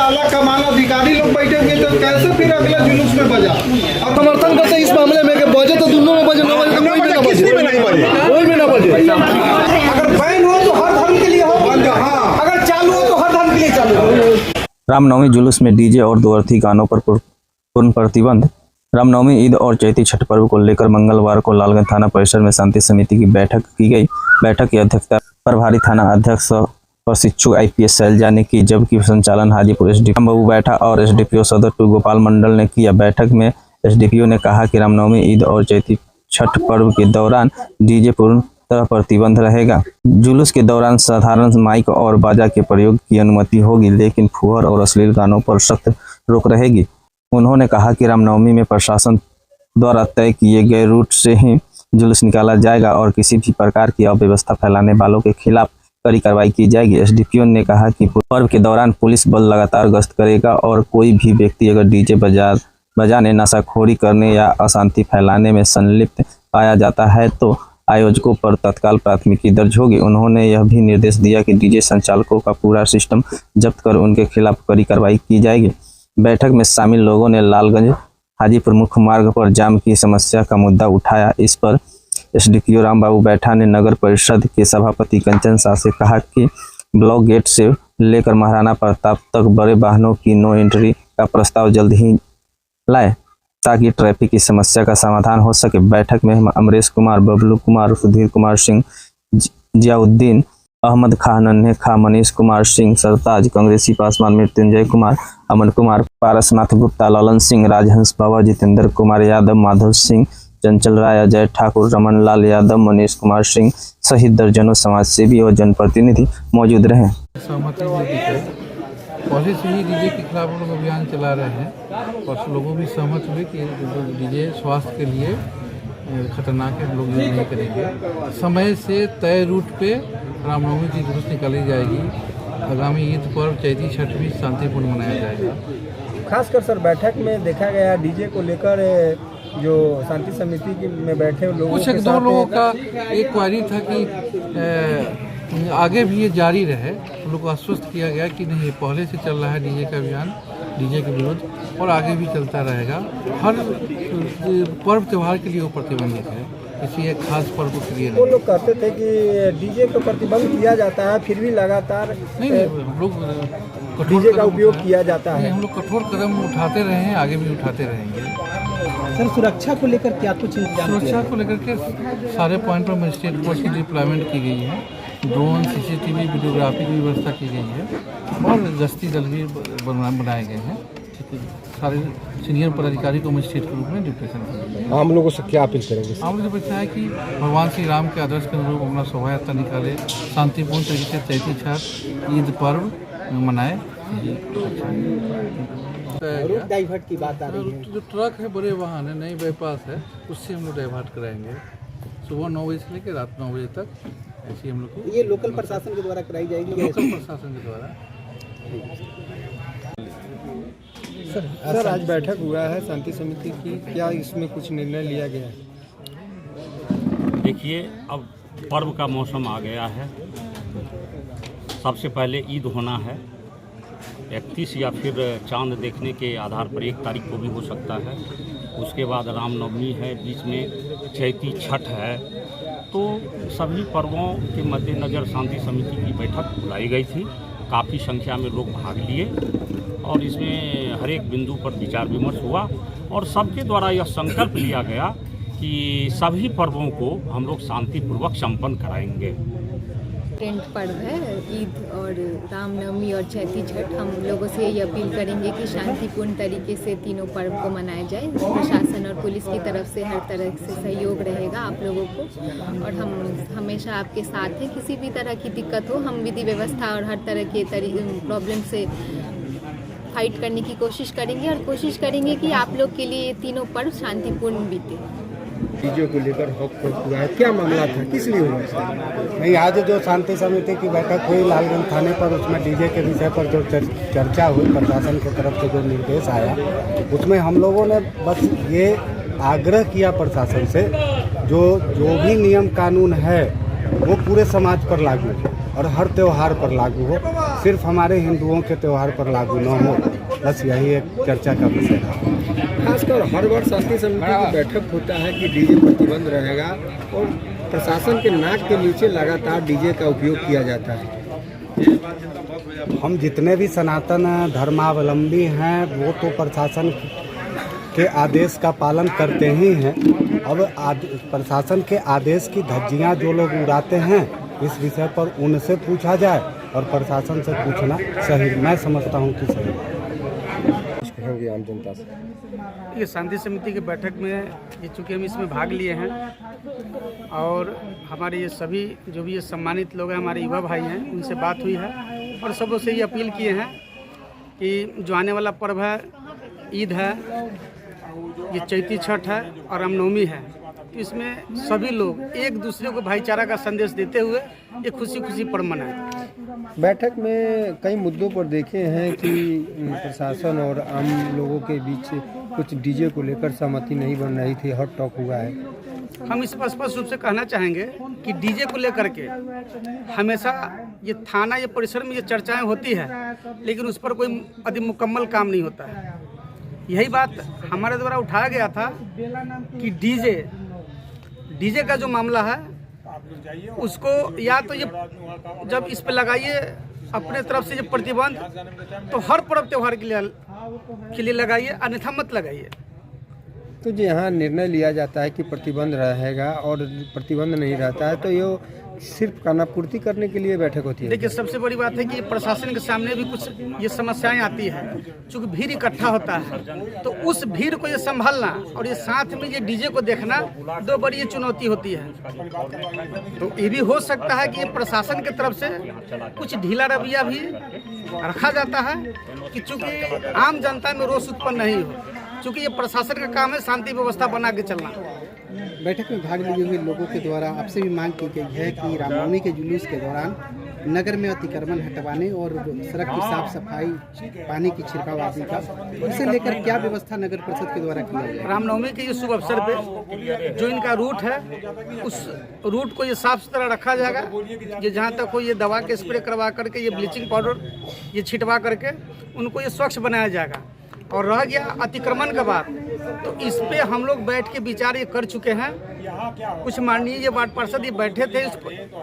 आला कमान अधिकारी लोग बैठे हुए तो कैसे फिर अगला जुलूस में बजा। और समर्थन करते इस मामले में कि बजे तो दोनों में बजे, न बजे तो कोई भी ना बजे, कोई भी ना बजे। अगर बैन हो तो हर धर्म के लिए हो, अगर चालू हो तो हर धर्म के लिए चालू हो। रामनवमी जुलूस में डीजे और दो अर्थी गानों पर पूर्ण प्रतिबंध। रामनवमी, ईद और चैती छठ पर्व को लेकर मंगलवार को लालगंज थाना परिसर में शांति समिति की बैठक की गई। बैठक की अध्यक्षता प्रभारी थाना अध्यक्ष प्रशिक्षु IPS शैलजा ने की, जबकि संचालन हाजीपुर SDPO बाबू बैठा और SDPO सदर 2 गोपाल मंडल ने किया। बैठक में SDPO ने कहा कि रामनवमी, ईद और चैती छठ पर्व के दौरान डीजे पूर्णतः प्रतिबंध रहेगा। जुलूस के दौरान साधारण माइक और बाजा के प्रयोग की अनुमति होगी, लेकिन फुहर और अश्लील गानों पर सख्त रोक रहेगी। उन्होंने कहा कि रामनवमी में प्रशासन द्वारा तय किए गए रूट से ही जुलूस निकाला जाएगा और किसी भी प्रकार की अव्यवस्था फैलाने वालों के खिलाफ कड़ी कार्रवाई की जाएगी। SDPO ने कहा कि पर्व के दौरान पुलिस बल लगातार गश्त करेगा और कोई भी व्यक्ति अगर डीजे बजाने, नशाखोरी करने या अशांति फैलाने में संलिप्त पाया जाता है तो आयोजकों पर तत्काल प्राथमिकी दर्ज होगी। उन्होंने यह भी निर्देश दिया कि डीजे संचालकों का पूरा सिस्टम जब्त कर उनके खिलाफ कड़ी कार्रवाई की जाएगी। बैठक में शामिल लोगों ने लालगंज हाजीपुर मुख्य मार्ग पर जाम की समस्या का मुद्दा उठाया। इस पर SDPO राम बाबू बैठा ने नगर परिषद के सभापति कंचन शाह से कहा कि ब्लॉक गेट से लेकर महाराणा प्रताप तक बड़े वाहनों की नो एंट्री का प्रस्ताव जल्द ही लाए ताकि ट्रैफिक की समस्या का समाधान हो सके। बैठक में अमरेश कुमार, बबलू कुमार, सुधीर कुमार सिंह, जियाउद्दीन, अहमद खां, नन्हे खां, मनीष कुमार सिंह, सरताज, कांग्रेसी पासवान, मृत्युंजय कुमार, अमन कुमार, पारसनाथ गुप्ता, ललन सिंह, राजहंस बाबा, जितेंद्र कुमार यादव, माधव सिंह, चंचल राय, अजय ठाकुर, रमन लाल यादव, मनीष कुमार सिंह सहित दर्जनों समाजसेवी और जनप्रतिनिधि मौजूद रहे। पहले से ही डीजे के खिलाफ लोग अभियान चला रहे हैं और लोगों भी सहमत हुए कि डीजे स्वास्थ्य के लिए खतरनाक है, लोग यूज नहीं करेंगे। समय से तय रूट पे रामनवमी की जुलूस निकाली जाएगी। आगामी ईद पर्व, चैती छठ भी शांतिपूर्ण मनाया जाएगा। खासकर सर बैठक में देखा गया डीजे को लेकर जो शांति समिति में बैठे लोगों कुछ 2 लोगों का एक क्वारी था कि आगे भी ये जारी रहे। हम लोग को आश्वस्त किया गया कि नहीं, पहले से चल रहा है डीजे का अभियान, डीजे के विरुद्ध, और आगे भी चलता रहेगा। हर पर्व त्यौहार के लिए वो प्रतिबंधित है, किसी एक खास पर्व को लिए नहीं। वो लोग कहते थे कि डीजे को प्रतिबंध किया जाता है, फिर भी लगातार नहीं, हम लोग डीजे का उपयोग किया जाता है। हम लोग कठोर कदम उठाते रहे हैं, आगे भी उठाते रहेंगे। सर सुरक्षा को लेकर क्या कुछ इंतजाम? सुरक्षा को लेकर के सारे पॉइंट पर मजिस्ट्रेट फोर्स की डिप्लॉयमेंट की गई है, ड्रोन, CCTV, वीडियोग्राफी की व्यवस्था की गई है और गश्ती दल भी बनाए गए हैं। सारे सीनियर पदाधिकारी को मजिस्ट्रेट के रूप में डिप्यूटेशन किया गया। आम लोगों से क्या अपील करेंगे? आम लोगों से है कि भगवान श्री राम के आदर्श के अनुरूप अपना शोभा यात्रा निकाले, शांतिपूर्ण तरीके से चैती छठ ईद पर्व मनाए। डाइवर्ट की बात आ रही है। जो ट्रक है, बड़े वाहन है, नई बाईपास है, उससे हम लोग डाइवर्ट कराएंगे सुबह 9 बजे से लेकर रात 9 बजे तक। ऐसी हम लोग को ये लोकल प्रशासन के द्वारा कराई जाएगी? लोकल प्रशासन के द्वारा। सर आज बैठक हुआ है शांति समिति की, क्या इसमें कुछ निर्णय लिया गया है? देखिए, अब पर्व का मौसम आ गया है। सबसे पहले ईद होना है, 31 या फिर चांद देखने के आधार पर 1 तारीख को भी हो सकता है। उसके बाद रामनवमी है, बीच में चैती छठ है। तो सभी पर्वों के मद्देनज़र शांति समिति की बैठक बुलाई गई थी। काफ़ी संख्या में लोग भाग लिए और इसमें हर एक बिंदु पर विचार विमर्श हुआ और सबके द्वारा यह संकल्प लिया गया कि सभी पर्वों को हम लोग शांतिपूर्वक संपन्न कराएंगे। प्रिंट पर्व है ईद और रामनवमी और चैती छठ। हम लोगों से ये अपील करेंगे कि शांतिपूर्ण तरीके से तीनों पर्व को मनाया जाए। प्रशासन और पुलिस की तरफ से हर तरह से सहयोग रहेगा आप लोगों को और हम हमेशा आपके साथ हैं। किसी भी तरह की दिक्कत हो, हम विधि व्यवस्था और हर तरह के प्रॉब्लम से फाइट करने की कोशिश करेंगे और कोशिश करेंगे कि आप लोग के लिए ये तीनों पर्व शांतिपूर्ण बीते। डीजे को लेकर हुआ है, क्या मामला था, किस लिए हुआ? नहीं, आज जो शांति समिति की बैठक हुई लालगंज थाने पर, उसमें डीजे के विषय पर जो चर्चा हुई, प्रशासन की तरफ से जो निर्देश आया, उसमें हम लोगों ने बस ये आग्रह किया प्रशासन से जो भी नियम कानून है वो पूरे समाज पर लागू हो और हर त्यौहार पर लागू हो। सिर्फ हमारे हिंदुओं के त्यौहार पर लागू न हो, बस यही एक चर्चा का विषय है। खासकर हर बार शांति समिति की बैठक होता है कि डीजे प्रतिबंध रहेगा और प्रशासन के नाक के नीचे लगातार डीजे का उपयोग किया जाता है। हम जितने भी सनातन धर्मावलंबी हैं वो तो प्रशासन के आदेश का पालन करते ही हैं। अब प्रशासन के आदेश की धज्जियां जो लोग उड़ाते हैं, इस विषय पर उनसे पूछा जाए और प्रशासन से पूछना सही, मैं समझता हूं कि सही है। आम जनता से ये शांति समिति की बैठक में ये चूँकि हम इसमें भाग लिए हैं और हमारे ये सभी जो भी ये सम्मानित लोग हैं, हमारे युवा भाई हैं, उनसे बात हुई है और सबों से ये अपील किए हैं कि जो आने वाला पर्व है, ईद है, ये चैती छठ है और रामनवमी है, तो इसमें सभी लोग एक दूसरे को भाईचारा का संदेश देते हुए ये खुशी खुशी पर्व मनाएं। बैठक में कई मुद्दों पर देखे हैं कि प्रशासन और आम लोगों के बीच कुछ डीजे को लेकर सहमति नहीं बन रही थी, हॉट टॉक हुआ है। हम इस पर स्पष्ट रूप से कहना चाहेंगे कि डीजे को लेकर के हमेशा ये थाना, ये परिसर में ये चर्चाएं होती है, लेकिन उस पर कोई अधिक मुकम्मल काम नहीं होता है। यही बात हमारे द्वारा उठाया गया था कि डीजे का जो मामला है उसको या तो ये जब इस पे लगाइए अपने तरफ से जो प्रतिबंध, तो हर पर्व त्योहार के लिए लगाइए, अन्यथा मत लगाइए। तो जो यहाँ निर्णय लिया जाता है कि प्रतिबंध रहेगा और प्रतिबंध नहीं रहता है, तो ये सिर्फ खानापूर्ति करने के लिए बैठक होती है। देखिए, सबसे बड़ी बात है कि प्रशासन के सामने भी कुछ ये समस्याएं आती है, चूँकि भीड़ इकट्ठा होता है, तो उस भीड़ को ये संभालना और ये साथ में ये डीजे को देखना, दो बड़ी ये चुनौती होती है। तो ये भी हो सकता है कि ये प्रशासन की तरफ से कुछ ढीला रवैया भी रखा जाता है कि चूँकि आम जनता में रोष उत्पन्न नहीं हो, चूँकि ये प्रशासन का काम है शांति व्यवस्था बना के चलना। बैठक में भाग लिए हुए लोगों के द्वारा आपसे भी मांग की गई है कि रामनवमी के जुलूस के दौरान नगर में अतिक्रमण हटवाने और सड़क की साफ सफाई, पानी की छिड़काव आदि का, उसे लेकर क्या व्यवस्था नगर परिषद के द्वारा की जाए। रामनवमी के ये शुभ अवसर पे जो इनका रूट है, उस रूट को ये साफ सुथरा रखा जाएगा। ये जहाँ तक हो ये दवा के स्प्रे करवा करके, ये ब्लीचिंग पाउडर ये छिटवा करके उनको ये स्वच्छ बनाया जाएगा। और रह गया अतिक्रमण का बात, तो इस पे हम लोग बैठ के विचार ये कर चुके हैं। कुछ माननीय ये वार्ड पार्षद ये बैठे थे,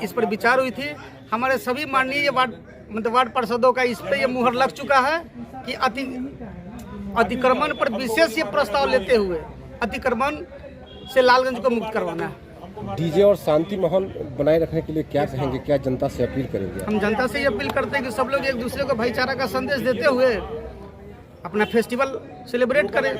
इस पर विचार हुई थी। हमारे सभी माननीय वार्ड पार्षदों का इस पे ये मुहर लग चुका है कि अतिक्रमण पर विशेष ये प्रस्ताव लेते हुए अतिक्रमण से लालगंज को मुक्त करवाना है। डीजे और शांति माहौल बनाए रखने के लिए क्या कहेंगे, क्या जनता से अपील करेंगे? हम जनता से ये अपील करते हैं कि सब लोग एक दूसरे को भाईचारा का संदेश देते हुए अपना फेस्टिवल सेलिब्रेट करें।